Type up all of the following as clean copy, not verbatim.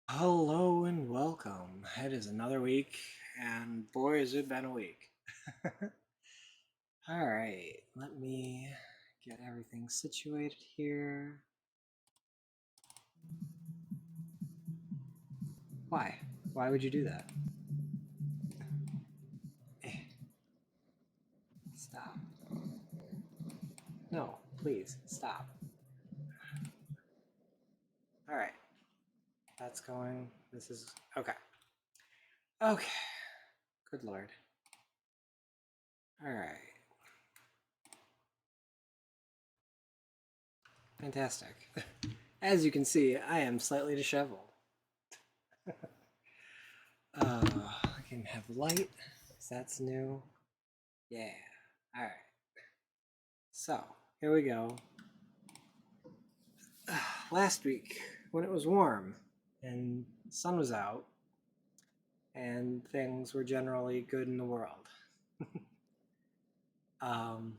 Hello and welcome. It is another week, and boy, has it been a week. All right, let me get everything situated here. Why? Why would you do that? Eh, stop. No, please, stop. All right, that's going. This is okay. Okay, good lord. All right, fantastic. As you can see, I am slightly disheveled. I can have light, 'cause that's new. Yeah, all right. So, here we go. Last week, when it was warm and the sun was out and things were generally good in the world, um,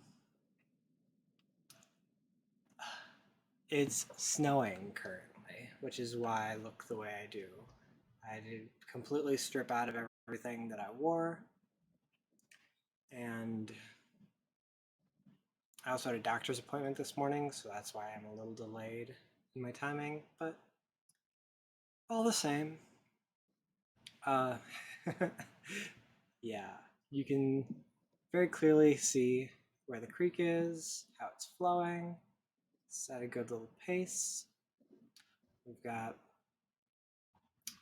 it's snowing currently, which is why I look the way I do. I did completely strip out of everything that I wore, and I also had a doctor's appointment this morning, so that's why I'm a little delayed in my timing, but all the same. Uh, yeah, you can very clearly see where the creek is, how it's flowing. It's at a good little pace. We've got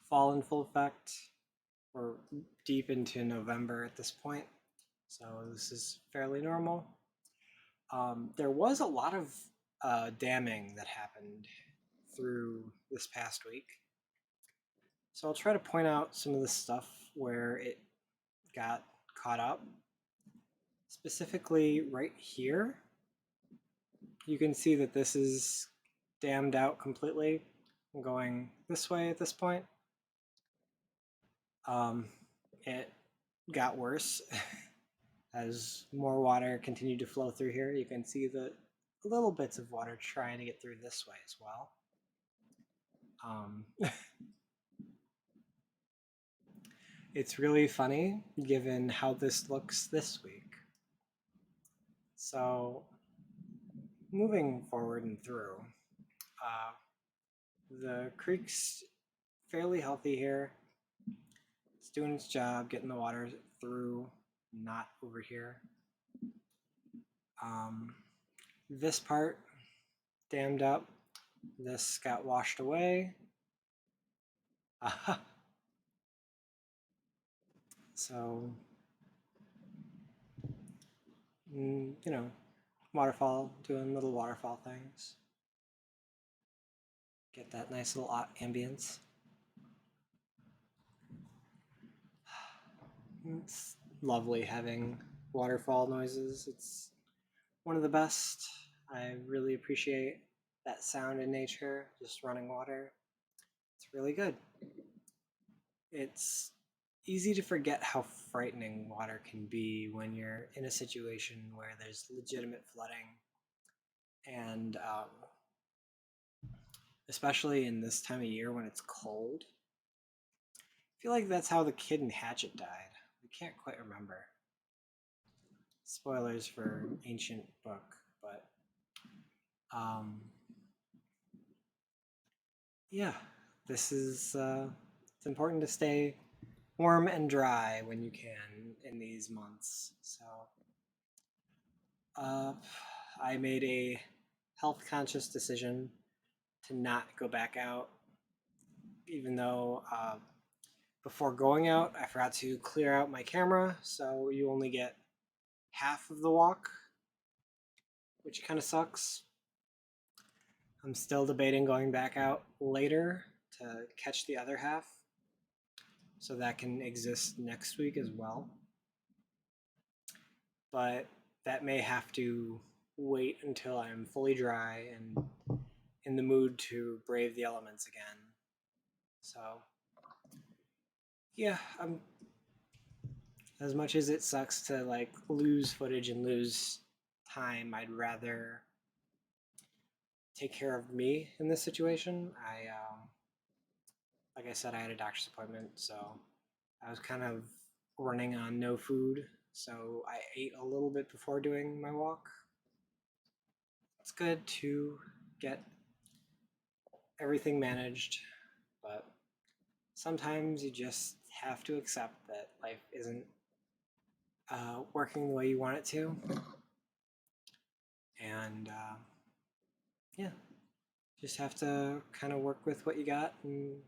fall in full effect. We're deep into November at this point, so this is fairly normal. There was a lot of damming that happened through this past week. So I'll try to point out some of the stuff where it got caught up. Specifically right here, you can see that this is dammed out completely. I'm going this way at this point. Um, it got worse as more water continued to flow through here. You can see the little bits of water trying to get through this way as well. Um, it's really funny given how this looks this week. So moving forward and through, uh, the creek's fairly healthy here. It's doing its job, getting the water through, not over here. Um, this part dammed up. This got washed away. So, you know, waterfall, doing little waterfall things. Get that nice little ambience. It's lovely having waterfall noises. It's one of the best. I really appreciate that sound in nature, just running water. It's really good. It's easy to forget how frightening water can be when you're in a situation where there's legitimate flooding. And especially in this time of year when it's cold, I feel like that's how the kid in Hatchet died. We can't quite remember. Spoilers for ancient book, but um, yeah, this is it's important to stay warm and dry when you can in these months. So uh, I made a health conscious decision to not go back out, even though before going out, I forgot to clear out my camera, so you only get half of the walk, which kind of sucks. I'm still debating going back out later to catch the other half, so that can exist next week as well. But that may have to wait until I'm fully dry and in the mood to brave the elements again. So, yeah, I'm as much as it sucks to like lose footage and lose time, I'd rather take care of me in this situation. like I said, I had a doctor's appointment, so I was kind of running on no food. So I ate a little bit before doing my walk. It's good to get everything managed, but sometimes you just have to accept that life isn't working the way you want it to. And yeah, just have to kind of work with what you got and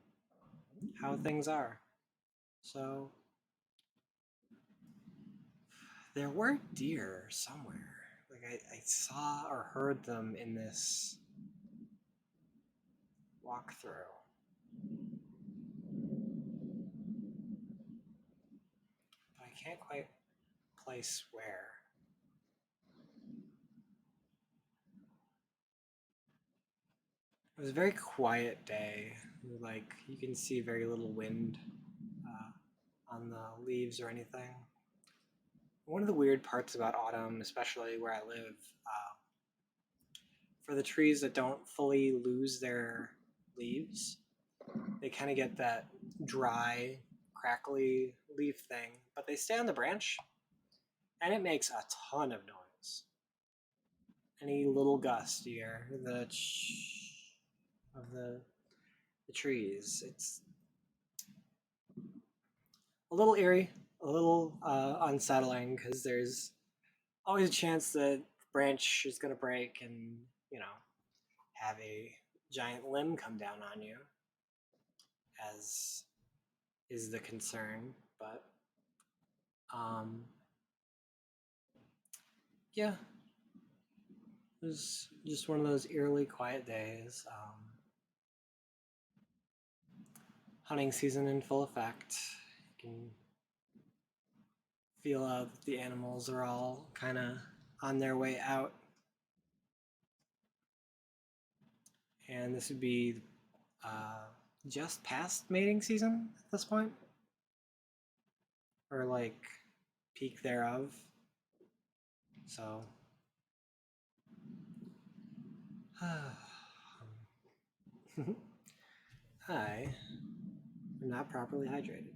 how things are. So there were deer somewhere. Like I saw or heard them in this walkthrough. But I can't quite place where. It was a very quiet day. Like you can see very little wind on the leaves or anything. One of the weird parts about autumn, especially where I live, for the trees that don't fully lose their leaves, they kind of get that dry, crackly leaf thing, but they stay on the branch, and it makes a ton of noise. Any little gust, you hear the of the trees. It's a little eerie, a little unsettling because there's always a chance that the branch is going to break and, you know, have a giant limb come down on you, as is the concern. But um, yeah, it was just one of those eerily quiet days. Hunting season in full effect. You can feel out that the animals are all kind of on their way out. And this would be uh, just past mating season at this point, or like peak thereof. So, I am not properly hydrated.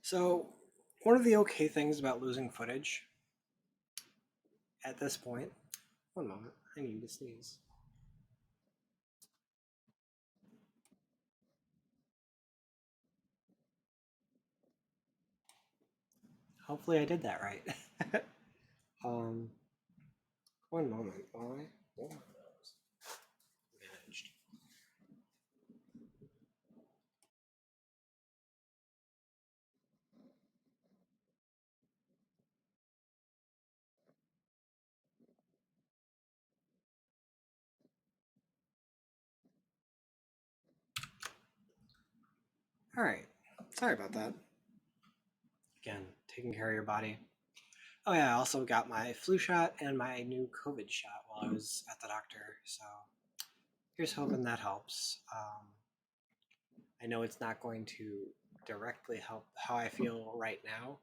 So, one of the okay things about losing footage at this point, one moment, I need to sneeze. Hopefully I did that right. um, one moment while I blow my nose. Managed. All right, sorry about that. Again, taking care of your body. Oh yeah, I also got my flu shot and my new COVID shot while I was at the doctor. So here's hoping that helps. I know it's not going to directly help how I feel right now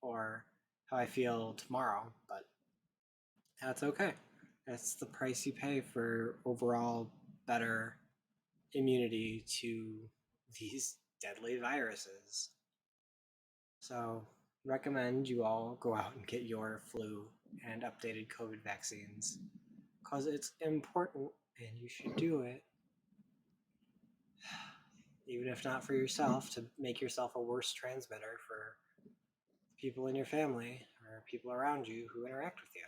or how I feel tomorrow, but that's okay. That's the price you pay for overall better immunity to these deadly viruses. So, recommend you all go out and get your flu and updated COVID vaccines because it's important and you should do it. Even if not for yourself, to make yourself a worse transmitter for people in your family or people around you who interact with you.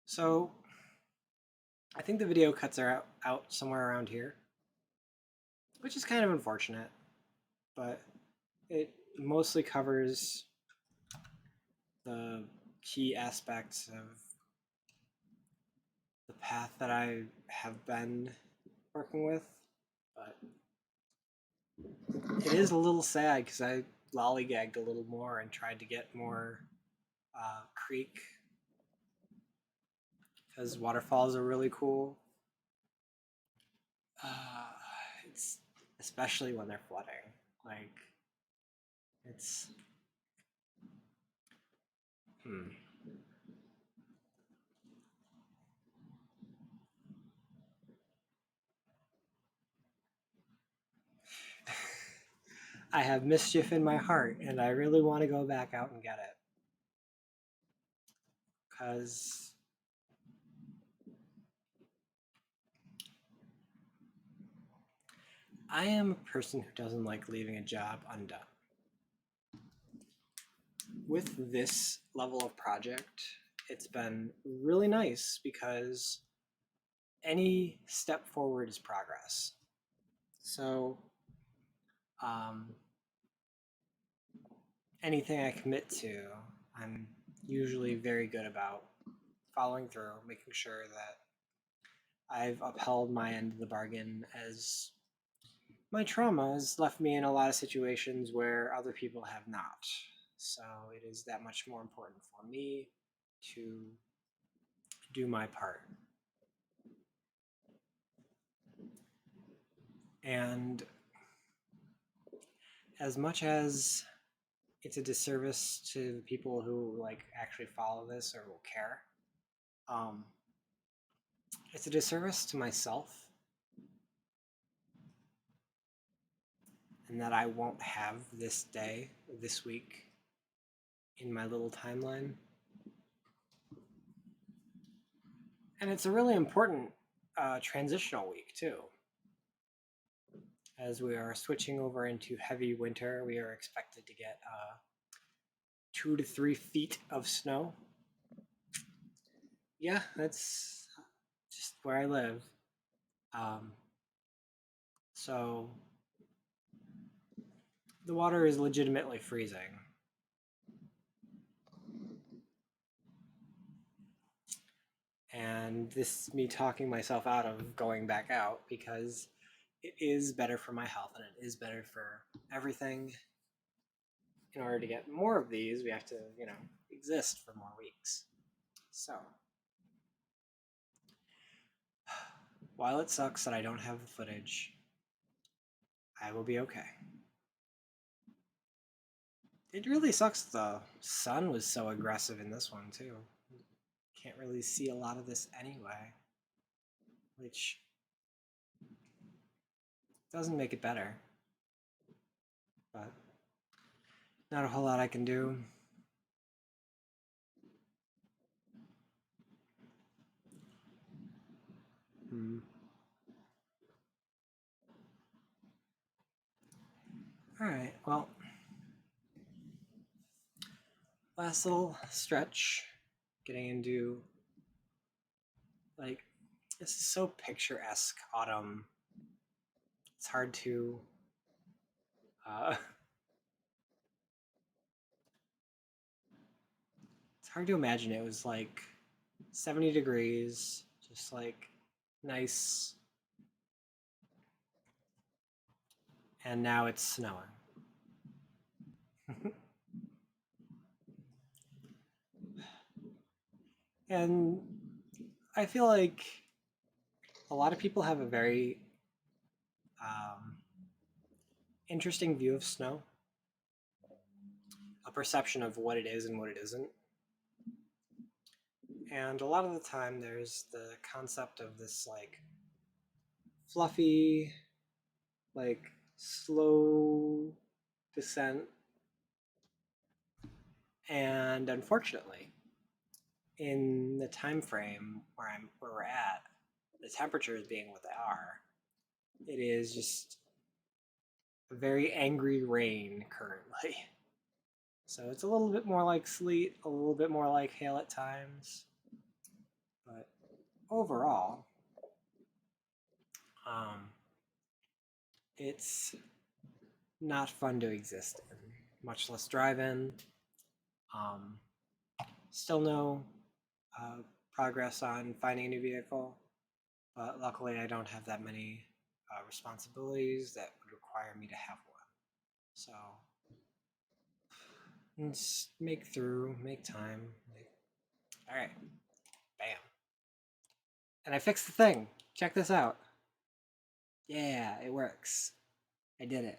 So, I think the video cuts are out somewhere around here, which is kind of unfortunate, but it mostly covers the key aspects of the path that I have been working with, but it is a little sad because I lollygagged a little more and tried to get more creek because waterfalls are really cool. Uh, it's especially when they're flooding. Like, it's... I have mischief in my heart, and I really want to go back out and get it. Because I am a person who doesn't like leaving a job undone. With this level of project, it's been really nice because any step forward is progress. So, um, anything I commit to, I'm usually very good about following through, making sure that I've upheld my end of the bargain, as my trauma has left me in a lot of situations where other people have not. So it is that much more important for me to do my part. And as much as it's a disservice to the people who like actually follow this or will care, um, it's a disservice to myself, and that I won't have this day, this week, in my little timeline. And it's a really important transitional week too. As we are switching over into heavy winter, we are expected to get 2 to 3 feet of snow. Yeah, that's just where I live. So the water is legitimately freezing. And this is me talking myself out of going back out because it is better for my health and it is better for everything. In order to get more of these, we have to, exist for more weeks. So, while it sucks that I don't have the footage, I will be okay. It really sucks the sun was so aggressive in this one too. Can't really see a lot of this anyway, which doesn't make it better. But not a whole lot I can do. All right, well, last little stretch, getting into, like, this is so picturesque autumn. It's hard to it's hard to imagine it was like 70 degrees, just like nice, and now it's snowing. And I feel like a lot of people have a very interesting view of snow, a perception of what it is and what it isn't. And a lot of the time, there's the concept of this like fluffy, like slow descent. And unfortunately, in the time frame where we're at, the temperatures being what they are, it is just a very angry rain currently. So it's a little bit more like sleet, a little bit more like hail at times. But overall, it's not fun to exist in, much less drive in. Still no progress on finding a new vehicle, but luckily I don't have that many responsibilities that would require me to have one. So let's make time. All right, bam. And I fixed the thing. Check this out. Yeah, it works. I did it.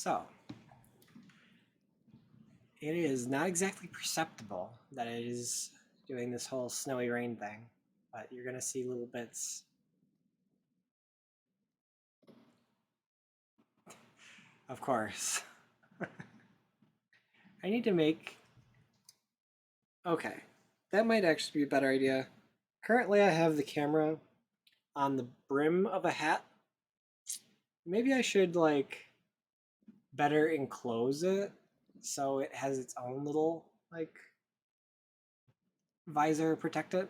So, it is not exactly perceptible that it is doing this whole snowy rain thing, but you're going to see little bits. Of course. I need to make... Okay, that might actually be a better idea. Currently I have the camera on the brim of a hat. Maybe I should like better enclose it so it has its own little like visor protect it.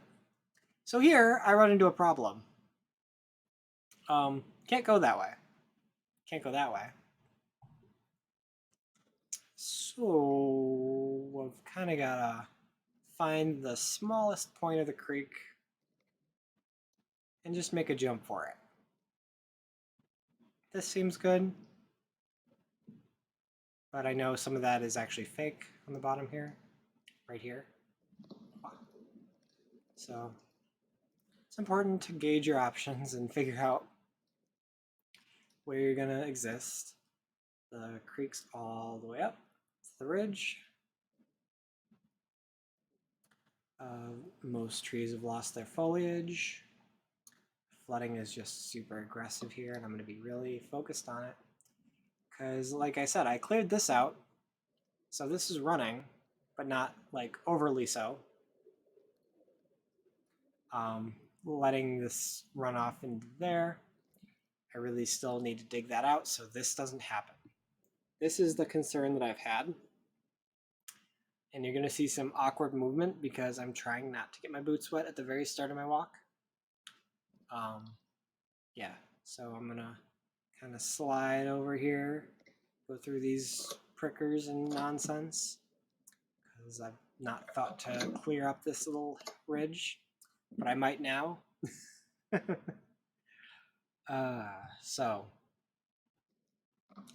So here I run into a problem. Can't go that way. Can't go that way. So we've kind of gotta find the smallest point of the creek and just make a jump for it. This seems good, but I know some of that is actually fake on the bottom here, right here. So it's important to gauge your options and figure out where you're gonna exist. The creek's all the way up. It's the ridge. Most trees have lost their foliage. Flooding is just super aggressive here, and I'm going to be really focused on it. Because, like I said, I cleared this out. So this is running, but not like overly so. Letting this run off into there. I really still need to dig that out so this doesn't happen. This is the concern that I've had. And you're going to see some awkward movement because I'm trying not to get my boots wet at the very start of my walk. Yeah, so I'm going to kind of slide over here, go through these prickers and nonsense because I've not thought to clear up this little ridge, but I might now. So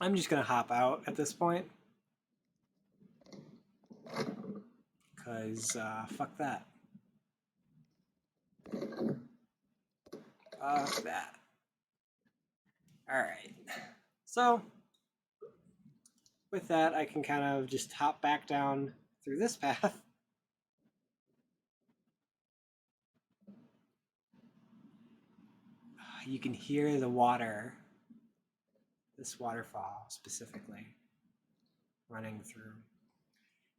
I'm just going to hop out at this point because fuck that. Fuck that. All right. So with that, I can kind of just hop back down through this path. You can hear the water, this waterfall specifically, running through.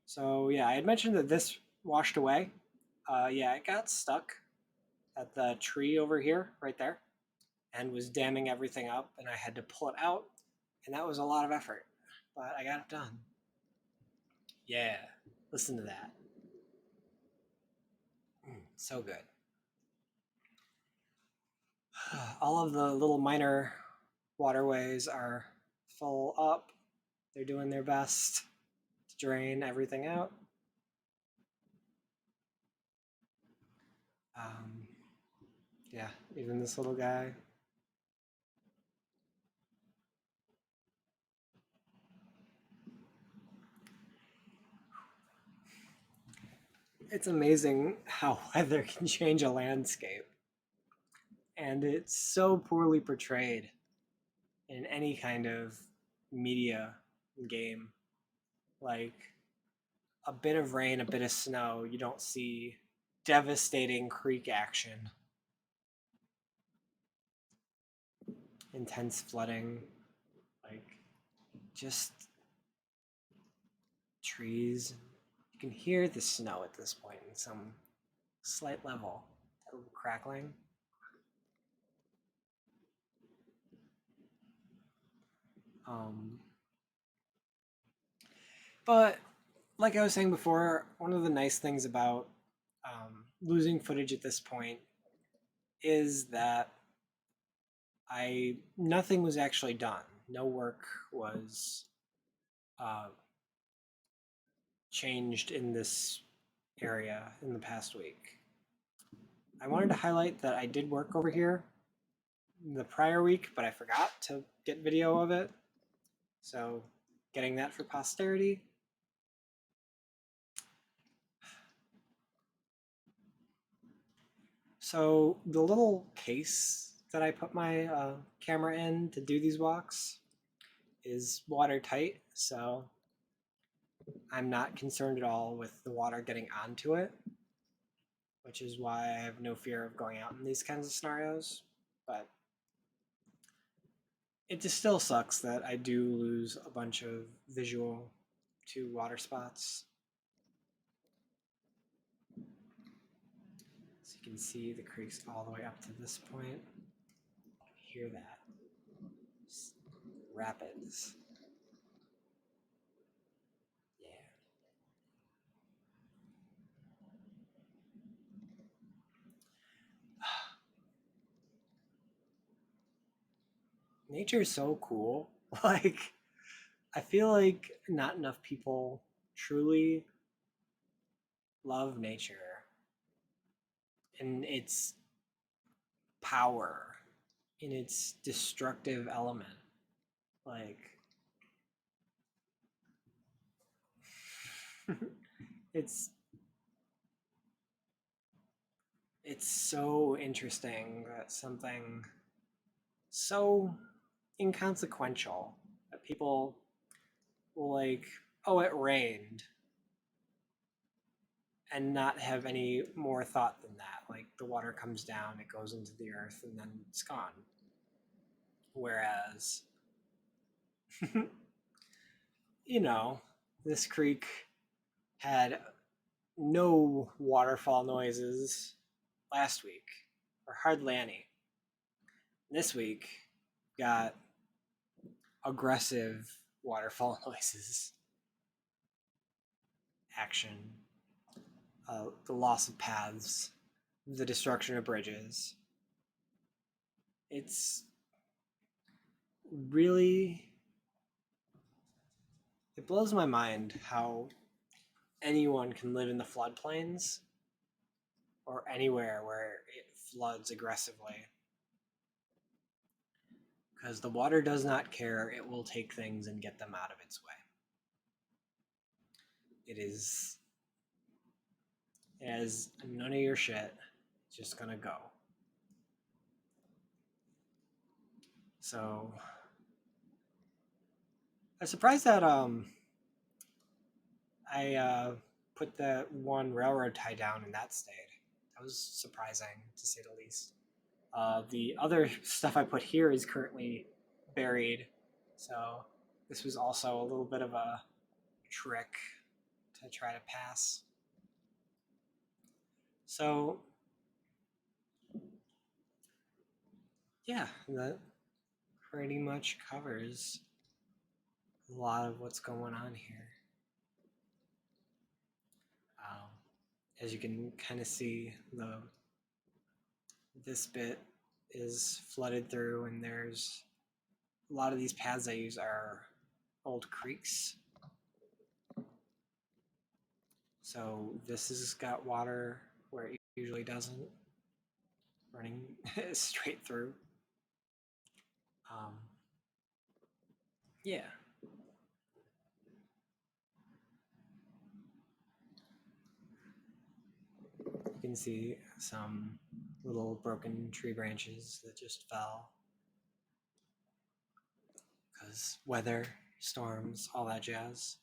So yeah, I had mentioned that this washed away. Yeah, it got stuck at the tree over here, right there, and was damming everything up, and I had to pull it out, and that was a lot of effort, but I got it done. Yeah, listen to that. So good. All of the little minor waterways are full up. They're doing their best to drain everything out. Yeah, even this little guy. It's amazing how weather can change a landscape. And it's so poorly portrayed in any kind of media game. Like a bit of rain, a bit of snow, you don't see devastating creek action. Intense flooding, like just trees. You can hear the snow at this point in some slight level, a little crackling. But like I was saying before, one of the nice things about losing footage at this point is that nothing was actually done. No work was changed in this area in the past week. I wanted to highlight that I did work over here the prior week, but I forgot to get video of it. So getting that for posterity. So the little case that I put my camera in to do these walks is watertight, so I'm not concerned at all with the water getting onto it, which is why I have no fear of going out in these kinds of scenarios. But it just still sucks that I do lose a bunch of visual to water spots. So you can see the creek's all the way up to this point. Hear that. Just rapids. Yeah. Nature is so cool. Like, I feel like not enough people truly love nature and its power, in its destructive element. Like, it's it's so interesting that something so inconsequential that people will like, oh, it rained, and not have any more thought than that. Like the water comes down, it goes into the earth, and then it's gone. Whereas, you know, this creek had no waterfall noises last week, or hardly any. This week, got aggressive waterfall noises, action, the loss of paths, the destruction of bridges. It's really, it blows my mind how anyone can live in the floodplains or anywhere where it floods aggressively. Because the water does not care, it will take things and get them out of its way. It has none of your shit, it's just gonna go. So I'm surprised that I put that one railroad tie down and that stayed. That was surprising to say the least. The other stuff I put here is currently buried, so this was also a little bit of a trick to try to pass. So yeah, that pretty much covers a lot of what's going on here. Um, as you can kind of see, this bit is flooded through, and there's a lot of these paths I use are old creeks. So this has got water where it usually doesn't, running straight through. Um, yeah. You can see some little broken tree branches that just fell because weather, storms, all that jazz.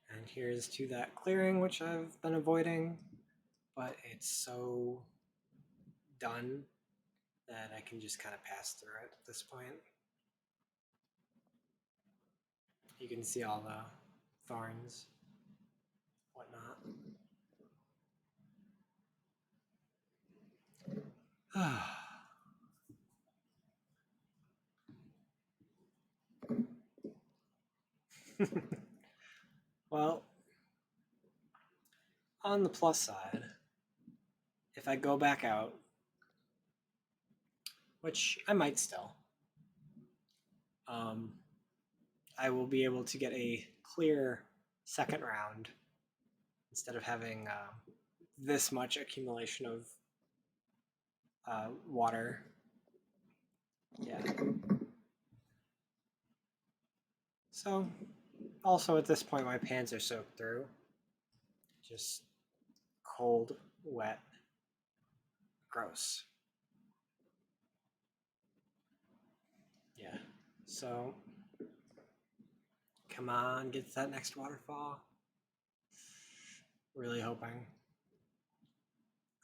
And here's to that clearing, which I've been avoiding, but it's so done that I can just kind of pass through it at this point. You can see all the thorns, whatnot. Well, on the plus side, if I go back out, which I might still, um, I will be able to get a clear second round instead of having this much accumulation of water. Yeah. So, also at this point, my pants are soaked through. Just cold, wet gross. Yeah. So, come on, get to that next waterfall. Really hoping.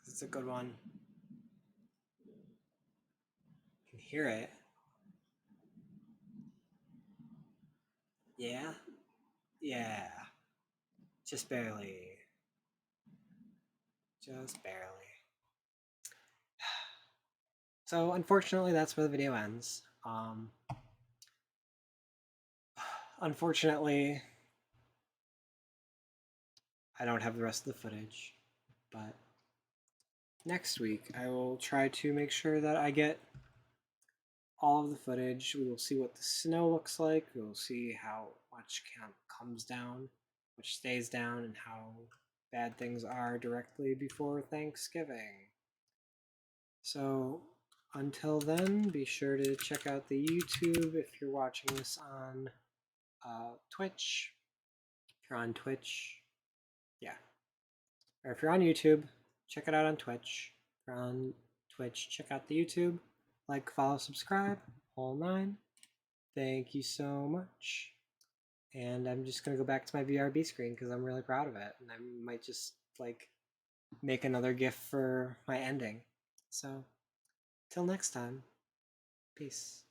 It's a good one. You can hear it. Yeah? Yeah. Just barely. Just barely. So, unfortunately, that's where the video ends. Unfortunately, I don't have the rest of the footage, but next week I will try to make sure that I get all of the footage. We will see what the snow looks like. We will see how much comes down, which stays down, and how bad things are directly before Thanksgiving. So until then, be sure to check out the YouTube if you're watching this on Twitch. If you're on Twitch, yeah. Or if you're on YouTube, check it out on Twitch. If you're on Twitch, check out the YouTube. Like, follow, subscribe, whole 9. Thank you so much. And I'm just going to go back to my BRB screen because I'm really proud of it. And I might just, like, make another GIF for my ending. So, till next time, peace.